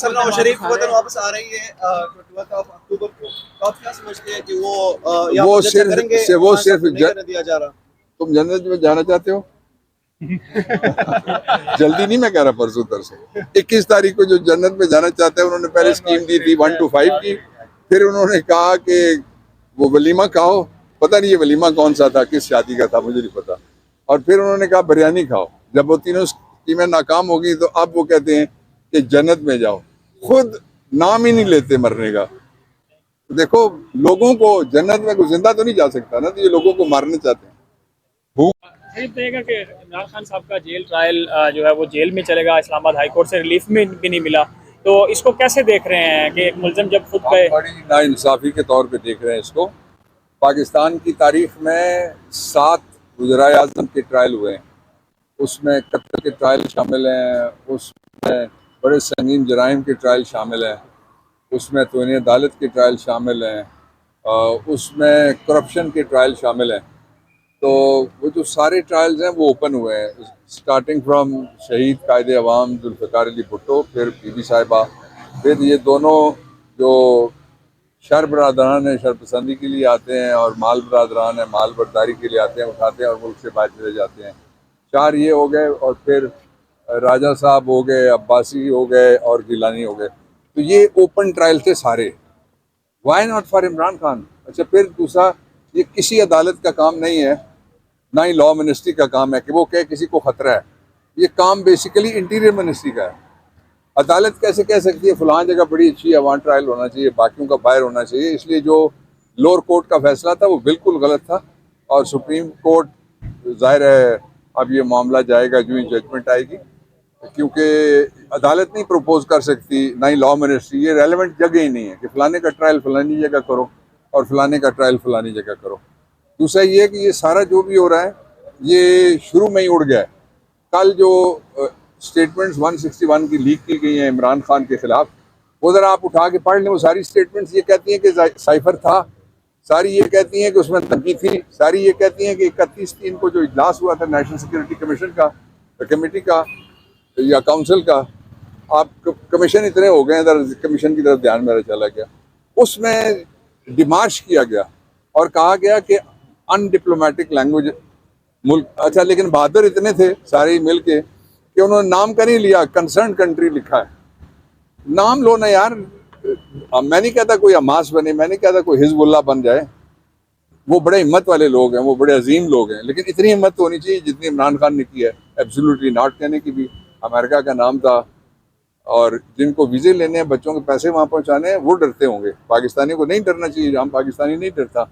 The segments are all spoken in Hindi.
नवाज शरीफ वतन वापस आ रही है 21 अक्टूबर को, तो आप क्या समझते हैं कि वो यहाँ पर चर्चा करेंगे? वो वहाँ सिर्फ नहीं करने दिया जा रहा। तुम जन्नत में जाना चाहते हो? जल्दी नहीं, मैं कह रहा परसों तरसों 21 तारीख को जो जन्नत में जाना चाहते हैं, उन्होंने पहले स्कीम दी थी 1 to 5 की। फिर उन्होंने कहा कि वो वलीमा खाओ, पता नहीं ये वलीमा कौन सा था, किस शादी का था, मुझे नहीं पता। और फिर उन्होंने कहा बिरयानी खाओ। जब वो तीनों स्कीमें नाकाम हो गई तो अब वो कहते हैं कि जन्नत में जाओ, खुद नाम ही नहीं लेते मरने का। देखो, लोगों को जन्नत में कोई जिंदा तो नहीं जा सकता ना, तो ये लोगों को मारना चाहते हैं। देगा कि इमरान खान साहब का जेल ट्रायल जो है वो जेल में चलेगा, इस्लामाबाद हाई कोर्ट से रिलीफ में भी नहीं मिला, तो इसको कैसे देख रहे हैं कि एक मुलजिम जब खुद गए? बड़ी नाइंसाफी के तौर पे देख रहे हैं इसको। पाकिस्तान की तारीख में 7 वज़राए आज़म के ट्रायल हुए हैं, उसमें कत्ल के ट्रायल शामिल हैं, उसमें बड़े संगीन जराइम के ट्रायल शामिल हैं, उसमें तौहीन अदालत के ट्रायल शामिल हैं, उसमें करप्शन के ट्रायल शामिल हैं। तो वो जो सारे ट्रायल्स हैं वो ओपन हुए हैं, स्टार्टिंग फ्रॉम शहीद कायदे अवाम जुल्फ़िकार अली भुट्टो, फिर बीबी साहिबा, फिर ये दोनों जो शर बरदरान है शरपसंदी के लिए आते हैं, और माल बरदरान है माल बरदारी के लिए आते हैं, उठाते हैं और मुल्क से बाहर चले जाते हैं। 4 ये हो गए, और फिर राजा साहब हो गए, अब्बासी हो गए और गिलानी हो गए। तो ये ओपन ट्रायल थे सारे। Why not for Imran Khan? अच्छा, फिर दूसरा, ये किसी अदालत का काम नहीं है, ना ही लॉ मिनिस्ट्री का काम है कि वो कहे किसी को खतरा है। ये काम बेसिकली इंटीरियर मिनिस्ट्री का है। अदालत कैसे कह सकती है फलां जगह बड़ी अच्छी है, वहाँ ट्रायल होना चाहिए, बाकियों का बाहर होना चाहिए? इसलिए जो लोअर कोर्ट का फैसला था वो बिल्कुल गलत था, और सुप्रीम कोर्ट, जाहिर है अब ये मामला जाएगा जो ही जजमेंट आएगी, क्योंकि अदालत नहीं प्रपोज कर सकती, ना ही लॉ मिनिस्ट्री। ये रेलेवेंट जगह ही नहीं है कि फलाने का ट्रायल फलानी जगह करो और फलाने का ट्रायल फलानी जगह करो। दूसरा ये है कि ये सारा जो भी हो रहा है ये शुरू में ही उड़ गया है। कल जो स्टेटमेंट्स 161 की लीक की गई हैं इमरान खान के खिलाफ, वो ज़रा आप उठा के पढ़ लें। वो सारी स्टेटमेंट्स ये कहती हैं कि साइफर था, सारी ये कहती हैं कि उसमें धमकी थी, सारी ये कहती हैं कि 31/3 को जो इजलास हुआ था नेशनल सिक्योरिटी कमीशन का, कमेटी का या काउंसिल का, आप कमीशन इतने हो गए, कमीशन की तरफ ध्यान मेरा चला गया, उसमें डिमार्श किया गया और कहा गया कि अनडिप्लोमेटिक लैंग्वेज मुल्क। अच्छा, लेकिन बहादुर इतने थे सारे मिल के कि उन्होंने नाम का नहीं लिया, कंसर्न कंट्री लिखा है। नाम लो ना यार। मैं नहीं कहता कोई हमास बने, मैं नहीं कहता कोई हिजबुल्लाह बन जाए, वो बड़े हिम्मत वाले लोग हैं, वो बड़े अजीम लोग हैं, लेकिन इतनी हिम्मत तो होनी चाहिए जितनी इमरान खान ने की है। एब्सोल्युटली नॉट कहने की भी अमेरिका का नाम था, और जिनको वीज़े लेने हैं, बच्चों के पैसे वहाँ पहुँचाने हैं, वो डरते होंगे। पाकिस्तानी को नहीं डरना चाहिए, हम पाकिस्तानी नहीं डरता।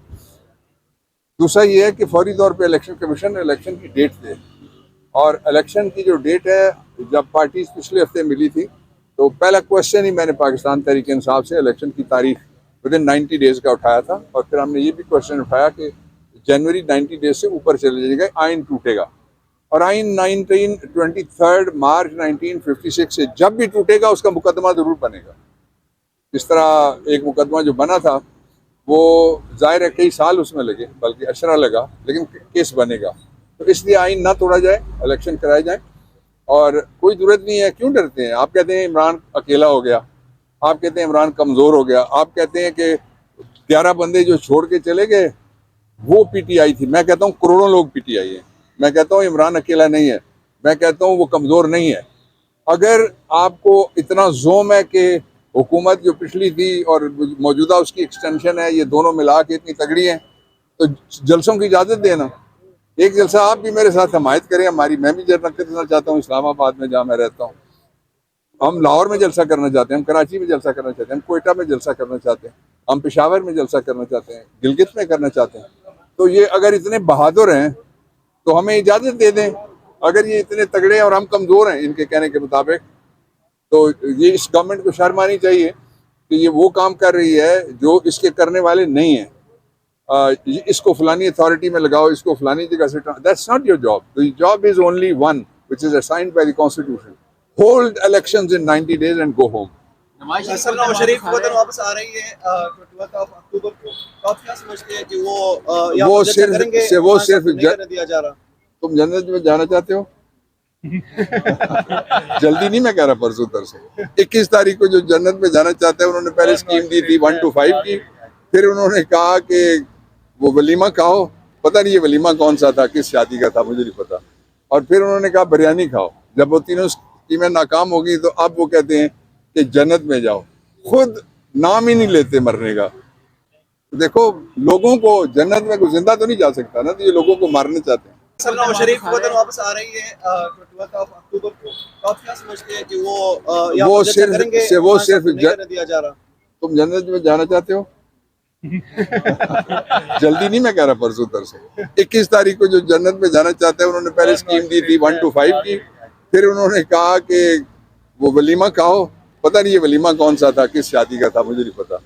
दूसरा ये है कि फौरी तौर पे इलेक्शन कमीशन ने इलेक्शन की डेट दे, और इलेक्शन की जो डेट है, जब पार्टीज पिछले हफ्ते मिली थी, तो पहला क्वेश्चन ही मैंने पाकिस्तान तहरीक इंसाफ से इलेक्शन की तारीख विदिन 90 डेज़ का उठाया था, और फिर हमने ये भी क्वेश्चन उठाया कि जनवरी 90 डेज से ऊपर चले जाएगा, आइन टूटेगा। और आइन 23 मार्च 1956 से जब भी टूटेगा उसका मुकदमा ज़रूर बनेगा। इस तरह एक मुकदमा जो बना था वो जाहिर है कई साल उसमें लगे, बल्कि अशरा लगा, लेकिन केस बनेगा। तो इसलिए आइन ना तोड़ा जाए, इलेक्शन कराए जाए, और कोई जरूरत नहीं है। क्यों डरते हैं? आप कहते हैं इमरान अकेला हो गया, आप कहते हैं इमरान कमज़ोर हो गया, आप कहते हैं कि 11 बंदे जो छोड़ के चले गए वो पीटीआई थी। मैं कहता हूँ करोड़ों लोग पीटीआई हैं। मैं कहता हूँ इमरान अकेला नहीं है, मैं कहता हूँ वो कमज़ोर नहीं है। अगर आपको इतना जोम है कि हुकूमत जो पिछली थी और मौजूदा उसकी एक्सटेंशन है, ये दोनों मिला के इतनी तगड़ी हैं, तो जलसों की इजाज़त देना। एक जलसा आप भी मेरे साथ हमायत करें हमारी। मैं भी जलसा करना चाहता हूँ इस्लामाबाद में, जहाँ मैं रहता हूँ। हम लाहौर में जलसा करना चाहते हैं, हम कराची में जलसा करना चाहते हैं, हम कोयटा में जलसा करना चाहते हैं, हम पेशावर में जलसा करना चाहते हैं, गिलगित में करना चाहते हैं। तो ये अगर इतने बहादुर हैं तो हमें इजाज़त दे दें। अगर ये इतने तगड़े हैं और हम कमज़ोर हैं इनके कहने के मुताबिक, तो ये इस गवर्नमेंट को शर्म आनी चाहिए कि ये वो काम कर रही है जो इसके करने वाले नहीं हैं। इसको फलानी अथॉरिटी में लगाओ, इसको फलानी जगह से, that's not your job. The job is only one which is assigned by the constitution. Hold elections in 90 days and go home. Nawaz Sharif वतन वापस आ रही है 21 अक्टूबर को, तो आप क्या समझते हैं कि वो यहाँ पर चर्चा करेंगे? वो सिर्फ नहीं करने दिया जा रहा। तुम जन्नत में जाना चाहते हो? जल्दी नहीं, मैं कह रहा परसों तरसों 21 तारीख को जो जन्नत में जाना चाहते हैं, उन्होंने पहले स्कीम दी थी 1 to 5 की। फिर उन्होंने कहा कि वो वलीमा खाओ, पता नहीं ये वलीमा कौन सा था, किस शादी का था, मुझे नहीं पता। और फिर उन्होंने कहा बिरयानी खाओ। जब वो तीनों स्कीमें नाकाम हो गई तो अब वो कहते हैं कि जन्नत में जाओ, खुद नाम ही नहीं लेते मरने का। देखो, लोगों को जन्नत में कोई जिंदा तो नहीं जा सकता ना, तो ये लोगों को मारना चाहते हैं। नवाज शरीफ वतन वापस आ रही है 12 अक्टूबर को, तो आप क्या समझते हैं कि वो यहाँ वो पर जलसा करेंगे? सिर्फ नहीं करने दिया जा रहा। तुम जन्नत में जाना चाहते हो? जल्दी नहीं, मैं कह रहा परसों तरसों 21 तारीख को जो जन्नत में जाना चाहते हैं, उन्होंने पहले स्कीम दी थी 1 to 5 की। फिर उन्होंने कहा कि वो वलीमा खाओ, पता नहीं ये वलीमा कौन सा था, किस शादी का था, मुझे नहीं पता।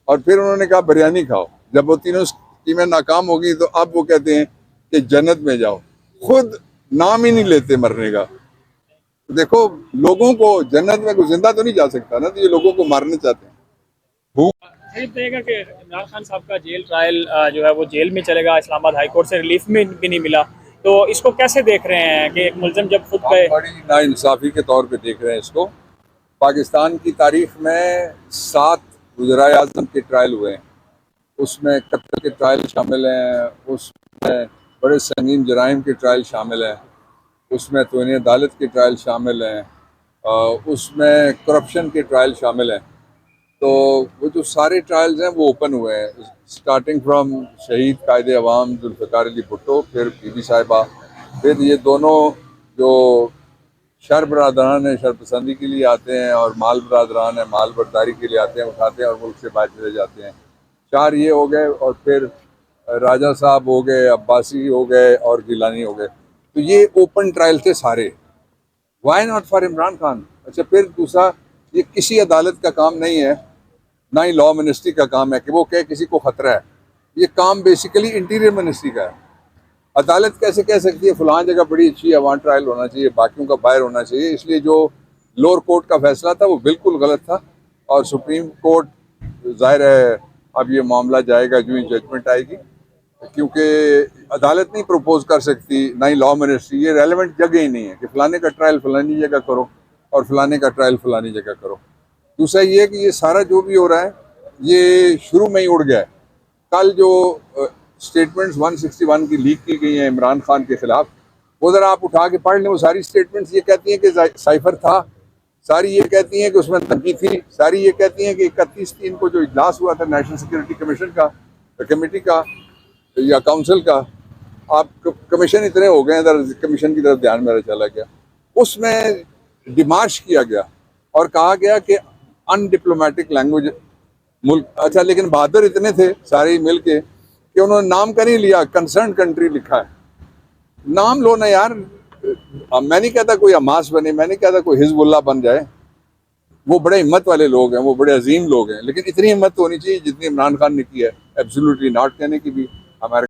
और फिर उन्होंने कहा बिरयानी खाओ। जब वो तीनों स्कीमें नाकाम हो गई तो अब वो कहते हैं कि जन्नत में जाओ, खुद नाम ही नहीं लेते मरने का। देखो, लोगों को जन्नत में कोई जिंदा तो नहीं जा सकता ना, तो ये लोगों को मारना चाहते हैं। सही रहेगा कि इमरान खान साहब का जेल ट्रायल जो है वो जेल में चलेगा, इस्लामाबाद हाई कोर्ट से रिलीफ में भी नहीं मिला, तो इसको कैसे देख रहे हैं कि एक मुलजिम जब खुद गए? बड़ी नाइंसाफी के तौर पे देख रहे हैं इसको। पाकिस्तान की तारीख में 7 वज़ीर आज़म के ट्रायल हुए हैं, उसमें कत्ल के ट्रायल शामिल हैं, उसमें बड़े संगीन जराइम के ट्रायल शामिल हैं, उसमें तौहीन अदालत के ट्रायल शामिल हैं, उसमें करप्शन के ट्रायल शामिल हैं। तो वो जो सारे ट्रायल्स हैं वो ओपन हुए हैं, स्टार्टिंग फ्रॉम शहीद कायदे अवाम जुल्फ़िकार अली भुट्टो, फिर बीबी साहिबा, फिर ये दोनों जो शर बरदरान है, शरपसंदी के लिए आते हैं, और माल बरदरान है, माल बरदारी के लिए आते हैं, उठाते हैं और मुल्क से बाहर चले जाते हैं। 4 ये हो गए, और फिर राजा साहब हो गए, अब्बासी हो गए और गिलानी हो गए। तो ये ओपन ट्रायल थे सारे। Why not for Imran Khan? अच्छा, फिर दूसरा, ये किसी अदालत का काम नहीं है, ना ही लॉ मिनिस्ट्री का काम है कि वो कहे किसी को खतरा है। ये काम बेसिकली इंटीरियर मिनिस्ट्री का है। अदालत कैसे कह सकती है फलां जगह बड़ी अच्छी है, वहाँ ट्रायल होना चाहिए, बाकियों का बाहर होना चाहिए? इसलिए जो लोअर कोर्ट का फैसला था वो बिल्कुल गलत था, और सुप्रीम कोर्ट, जाहिर है अब ये मामला जाएगा जो ही जजमेंट आएगी, क्योंकि अदालत नहीं प्रपोज कर सकती, ना ही लॉ मिनिस्ट्री। ये रेलेवेंट जगह ही नहीं है कि फलाने का ट्रायल फलानी जगह करो और फलाने का ट्रायल फलानी जगह करो। दूसरा ये कि ये सारा जो भी हो रहा है ये शुरू में ही उड़ गया है। कल जो स्टेटमेंट्स 161 की लीक की गई हैं इमरान खान के खिलाफ, वो ज़रा आप उठा के पढ़ लें। वो सारी स्टेटमेंट्स ये कहती हैं कि साइफर था, सारी ये कहती हैं कि उसमें धमकी थी, सारी ये कहती हैं कि 31/3 को जो इजलास हुआ था नेशनल सिक्योरिटी कमीशन का, कमेटी का या काउंसिल का, आप कमीशन इतने हो गए हैं, कमीशन की तरफ ध्यान मेरा चला गया, उसमें डिमार्श किया गया और कहा गया कि अनडिप्लोमेटिक लैंग्वेज मुल्क। अच्छा, लेकिन बहादुर इतने थे सारे मिल के कि उन्होंने नाम का नहीं लिया, कंसर्न कंट्री लिखा है। नाम लो ना यार। मैं नहीं कहता कोई हमास बने, मैं नहीं कहता कोई हिजबुल्लाह बन जाए, वो बड़े हिम्मत वाले लोग हैं, वो बड़े अजीम लोग हैं, लेकिन इतनी हिम्मत होनी चाहिए जितनी इमरान खान ने की है। एब्सोल्युटली नॉट कहने की भी हमारे